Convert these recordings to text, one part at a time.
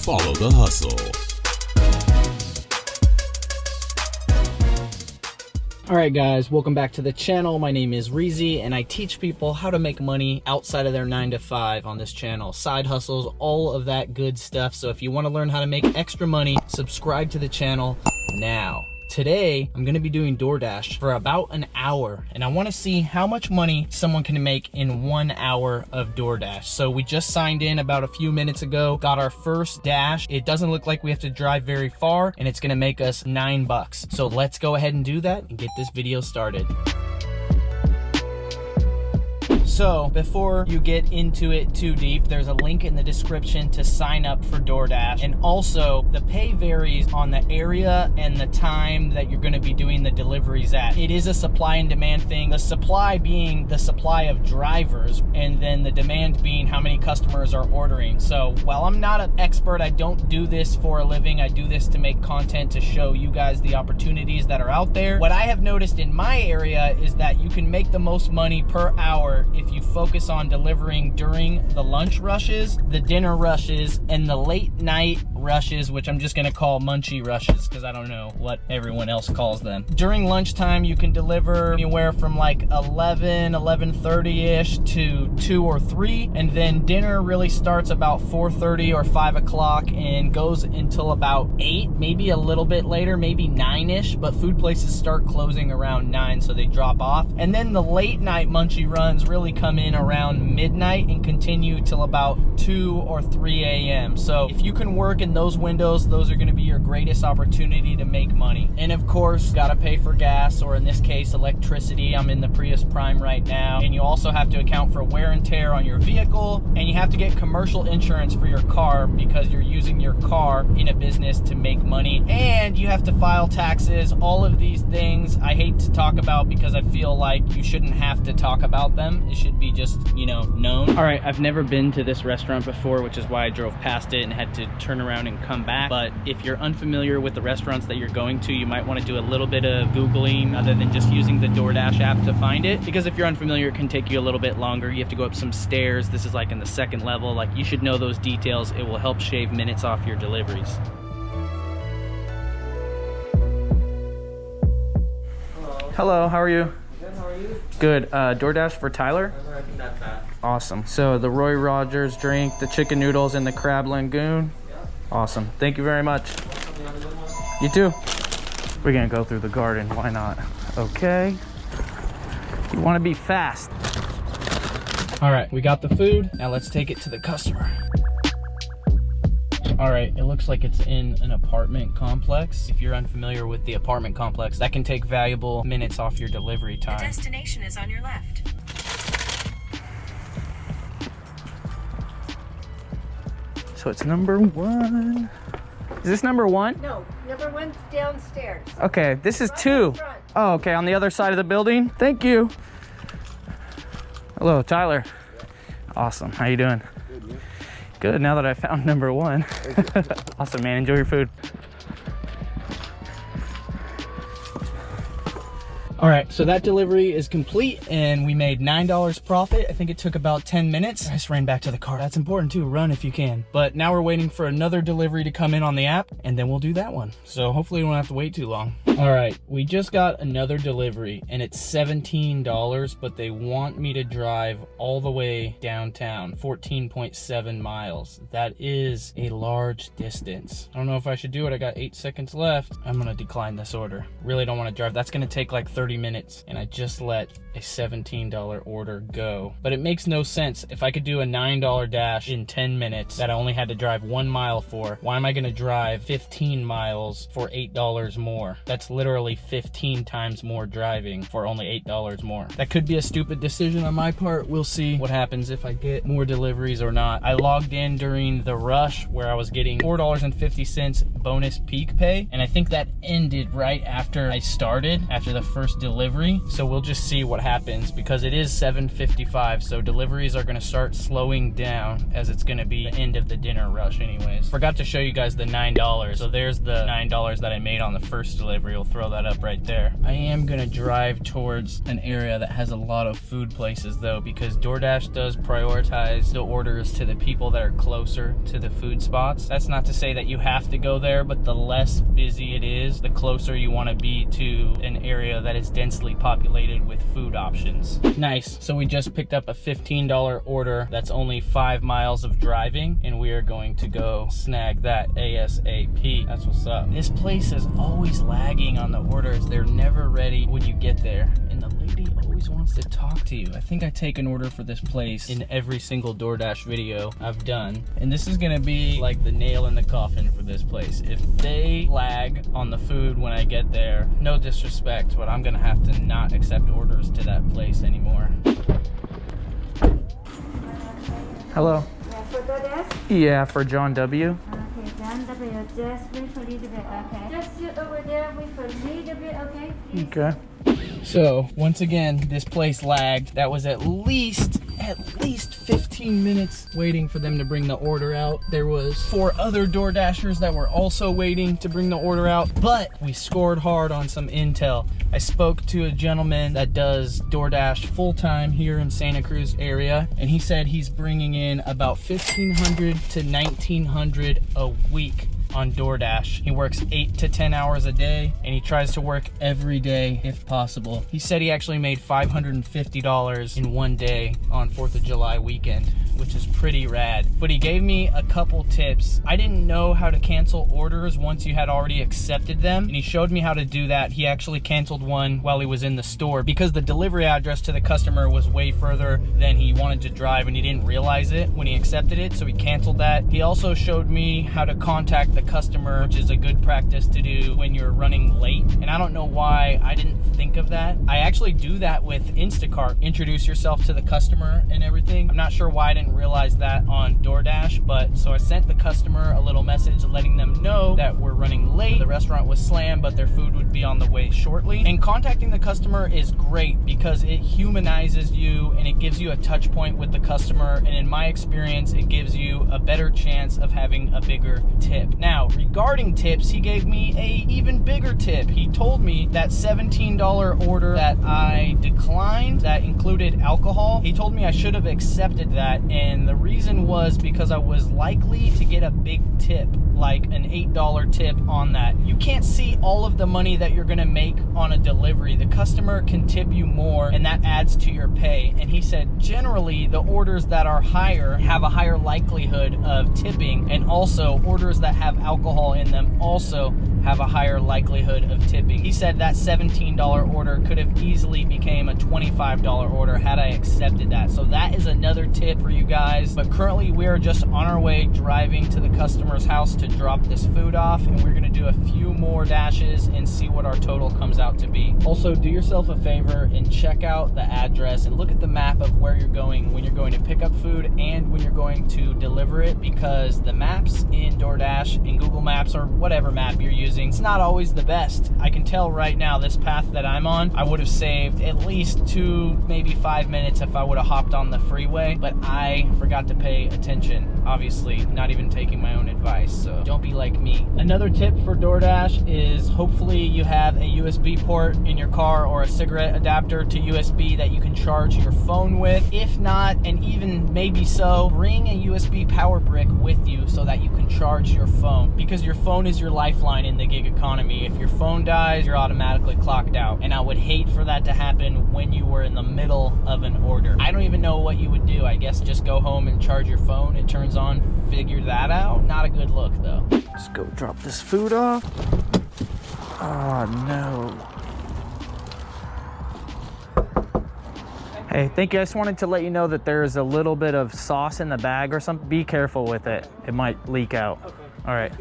Follow the hustle. Alright guys, welcome back to the channel. My name is Reezy and I teach people how to make money outside of their 9 to 5 on this channel. Side hustles, all of that good stuff. So if you want to learn how to make extra money, subscribe to the channel now. Today, I'm gonna be doing DoorDash for about an hour, and I wanna see how much money someone can make in 1 hour of DoorDash. So we just signed in about a few minutes ago, got our first dash. It doesn't look like we have to drive very far, and it's gonna make us $9. So let's go ahead and do that and get this video started. So before you get into it too deep, there's a link in the description to sign up for DoorDash. And also the pay varies on the area and the time that you're gonna be doing the deliveries at. It is a supply and demand thing. The supply being the supply of drivers, and then the demand being how many customers are ordering. So while I'm not an expert, I don't do this for a living. I do this to make content to show you guys the opportunities that are out there. What I have noticed in my area is that you can make the most money per hour if you focus on delivering during the lunch rushes, the dinner rushes, and the late night rushes, which I'm just gonna call munchie rushes because I don't know what everyone else calls them. During lunchtime, you can deliver anywhere from like 11:30-ish to 2 or 3, and then dinner really starts about 4:30 or 5 o'clock and goes until about 8, maybe a little bit later, maybe 9-ish, but food places start closing around 9, so they drop off. And then the late night munchie runs really come in around midnight and continue till about 2 or 3 a.m. So if you can work in those windows, those are going to be your greatest opportunity to make money. And of course, gotta pay for gas, or in this case, electricity. I'm in the Prius Prime right now. And you also have to account for wear and tear on your vehicle, and you have to get commercial insurance for your car because you're using your car in a business to make money. And you have to file taxes. All of these things I hate to talk about because I feel like you shouldn't have to talk about them. It should be just, you know, known. All right, I've never been to this restaurant before, which is why I drove past it and had to turn around and come back. But if you're unfamiliar with the restaurants that you're going to, you might want to do a little bit of Googling other than just using the DoorDash app to find it. Because if you're unfamiliar, it can take you a little bit longer. You have to go up some stairs. This is like in the 2nd level. Like, you should know those details. It will help shave minutes off your deliveries. Hello, how are you? Good, how are you? Good. DoorDash for Tyler? I think that's that. Awesome. So the Roy Rogers drink, the chicken noodles, and the crab langoon. Yeah. Awesome. Thank you very much. You too. We're gonna go through the garden. Why not? Okay. You want to be fast. All right, we got the food. Now let's take it to the customer. All right, it looks like it's in an apartment complex. If you're unfamiliar with the apartment complex, that can take valuable minutes off your delivery time. The destination is on your left. So it's number 1. Is this number 1? No, number 1's downstairs. Okay, this is Right 2. in front. Oh, okay, on the other side of the building. Thank you. Hello, Tyler. Awesome. How you doing? Good, man. Good, now that I found number 1. Awesome, man. Enjoy your food. All right, so that delivery is complete and we made $9 profit. I think it took about 10 minutes. I just ran back to the car. That's important too, run if you can. But now we're waiting for another delivery to come in on the app, and then we'll do that one. So hopefully we don't have to wait too long. All right, we just got another delivery and it's $17, but they want me to drive all the way downtown, 14.7 miles. That is a large distance. I don't know if I should do it. I got 8 seconds left. I'm gonna decline this order. Really don't want to drive. That's gonna take like 30 minutes, and I just let a $17 order go. But it makes no sense. If I could do a $9 dash in 10 minutes that I only had to drive 1 mile for, why am I gonna drive 15 miles for $8 more? That's literally 15 times more driving for only $8 more. That could be a stupid decision on my part. We'll see what happens if I get more deliveries or not. I logged in during the rush where I was getting $4.50 bonus peak pay, and I think that ended right after I started, after the first delivery. So we'll just see what happens, because it is 7:55, so deliveries are going to start slowing down as it's going to be the end of the dinner rush anyways. Forgot to show you guys the $9. So there's the $9 that I made on the first delivery. delivery will throw that up right there. I am gonna drive towards an area that has a lot of food places though, because DoorDash does prioritize the orders to the people that are closer to the food spots. That's not to say that you have to go there, but the less busy it is, the closer you want to be to an area that is densely populated with food options. Nice. So we just picked up a $15 order that's only 5 miles of driving, and we are going to go snag that ASAP. That's what's up. This place is always lagging on the orders. They're never ready when you get there, and the lady always wants to talk to you. I think I take an order for this place in every single DoorDash video I've done, and this is gonna be like the nail in the coffin for this place. If they lag on the food when I get there, no disrespect, but I'm gonna have to not accept orders to that place anymore. Hello. Yeah, for DoorDash? Yeah, for John W. Okay, John W. Just wait for a little bit, okay? Just sit over there, wait for a little bit, okay? Please. Okay. So once again, this place lagged. That was at least 15 minutes waiting for them to bring the order out. There was 4 other DoorDashers that were also waiting to bring the order out, but we scored hard on some intel. I spoke to a gentleman that does DoorDash full-time here in Santa Cruz area, and he said he's bringing in about 1,500 to 1,900 a week on DoorDash. He works 8 to 10 hours a day, and he tries to work every day if possible. He said he actually made $550 in one day on 4th of July weekend, which is pretty rad. But he gave me a couple tips. I didn't know how to cancel orders once you had already accepted them, and he showed me how to do that. He actually canceled one while he was in the store because the delivery address to the customer was way further than he wanted to drive, and he didn't realize it when he accepted it, so he canceled that. He also showed me how to contact the customer, which is a good practice to do when you're running late, and I don't know why I didn't think of that. I actually do that with Instacart. Introduce yourself to the customer and everything. I'm not sure why I didn't realize that on DoorDash, but so I sent the customer a little message letting them know that we're running late. The restaurant was slammed, but their food would be on the way shortly. And contacting the customer is great because it humanizes you and it gives you a touch point with the customer, and in my experience, it gives you a better chance of having a bigger tip. Now, regarding tips, he gave me a even bigger tip. He told me that $17 order that I declined that included alcohol, he told me I should have accepted that, and the reason was because I was likely to get a big tip, like an $8 tip on that. You can't see all of the money that you're gonna make on a delivery. The customer can tip you more, and that adds to your pay. And he said generally the orders that are higher have a higher likelihood of tipping, and also orders that have alcohol in them also have a higher likelihood of tipping. He said that $17 order could have easily became a $25 order had I accepted that. So that is another tip for you guys. But currently we are just on our way driving to the customer's house to drop this food off, and we're gonna do a few more dashes and see what our total comes out to be. Also, do yourself a favor and check out the address and look at the map of where you're going when you're going to pick up food and when you're going to deliver it, because the maps in DoorDash, in Google Maps, or whatever map you're using, it's not always the best. I can tell right now this path that I'm on, I would have saved at least 2, maybe 5 minutes if I would have hopped on the freeway, but I forgot to pay attention. Obviously, not even taking my own advice, so don't be like me. Another tip for DoorDash is hopefully you have a USB port in your car or a cigarette adapter to USB that you can charge your phone with. If not, and even maybe so, bring a USB power brick with you so that you can charge your phone, because your phone is your lifeline in the gig economy. If your phone dies, you're automatically clocked out, and I would hate for that to happen when you were in the middle of an order. I don't even know what you would do. I guess just go home and charge your phone. It turns on, figure that out. Not a good look though. Let's go drop this food off. Oh no. Hey, thank you. I just wanted to let you know that there's a little bit of sauce in the bag or something. Be careful with it. It might leak out. Okay. All right.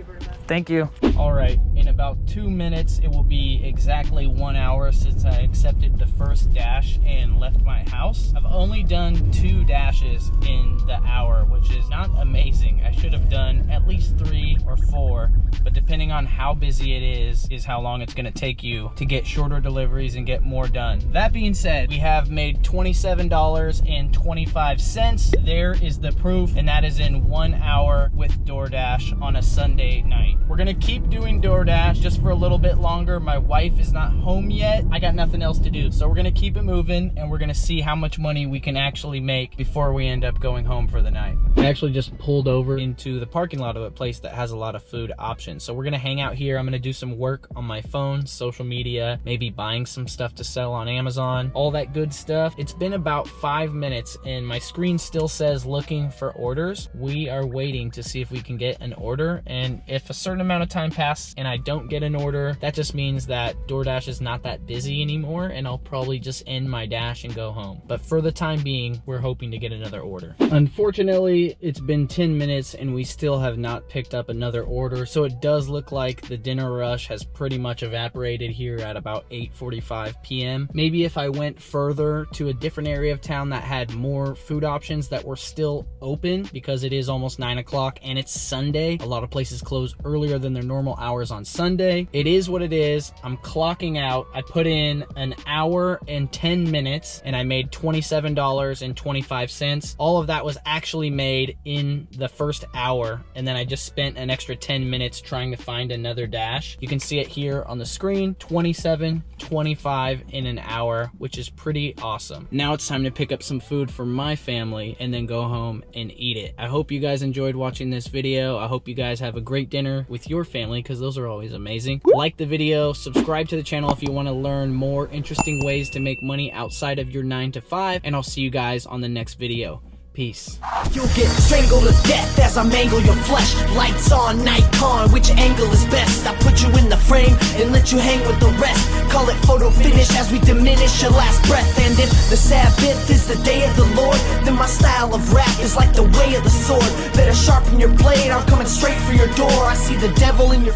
Thank you. All right. In about 2 minutes, it will be exactly 1 hour since I accepted the first dash and left my house. I've only done 2 dashes in the hour, which is not amazing. I should have done at least 3 or 4, but depending on how busy it is how long it's gonna take you to get shorter deliveries and get more done. That being said, we have made $27.25. There is the proof, and that is in 1 hour with DoorDash on a Sunday night. We're gonna keep doing DoorDash just for a little bit longer. My wife is not home yet. I got nothing else to do. So we're gonna keep it moving, and we're gonna see how much money we can actually make before we end up going home for the night. I actually just pulled over into the parking lot of a place that has a lot of food options. So we're gonna hang out here. I'm gonna do some work on my phone, social media, maybe buying some stuff to sell on Amazon, all that good stuff. It's been about 5 minutes and my screen still says looking for orders. We are waiting to see if we can get an order, and if a certain amount of time passes and I don't get an order, that just means that DoorDash is not that busy anymore, and I'll probably just end my dash and go home. But for the time being, we're hoping to get another order. Unfortunately, it's been 10 minutes and we still have not picked up another order, so it does look like the dinner rush has pretty much evaporated here at about 8:45 p.m. Maybe if I went further to a different area of town that had more food options that were still open, because it is almost 9 o'clock and it's Sunday. A lot of places close earlier than their normal hours on Sunday. It is what it is. I'm clocking out. I put in an hour and 10 minutes and I made $27.25. All of that was actually made in the first hour, and then I just spent an extra 10 minutes trying to find another dash. You can see it here on the screen, 27.25 in an hour, which is pretty awesome. Now it's time to pick up some food for my family and then go home and eat it. I hope you guys enjoyed watching this video. I hope you guys have a great dinner with your family, because those are always amazing. Like the video, subscribe to the channel if you want to learn more interesting ways to make money outside of your 9 to 5, and I'll see you guys on the next video. Peace. You'll get strangled to death as I mangle your flesh. Lights on, Nikon, which angle is best? I put you in the frame and let you hang with the rest. Call it photo finish as we diminish your last breath. And if the Sabbath is the day of the Lord, then my style of rap is like the way of the sword. Better sharpen your blade, I'm coming straight for your door. I see the devil in your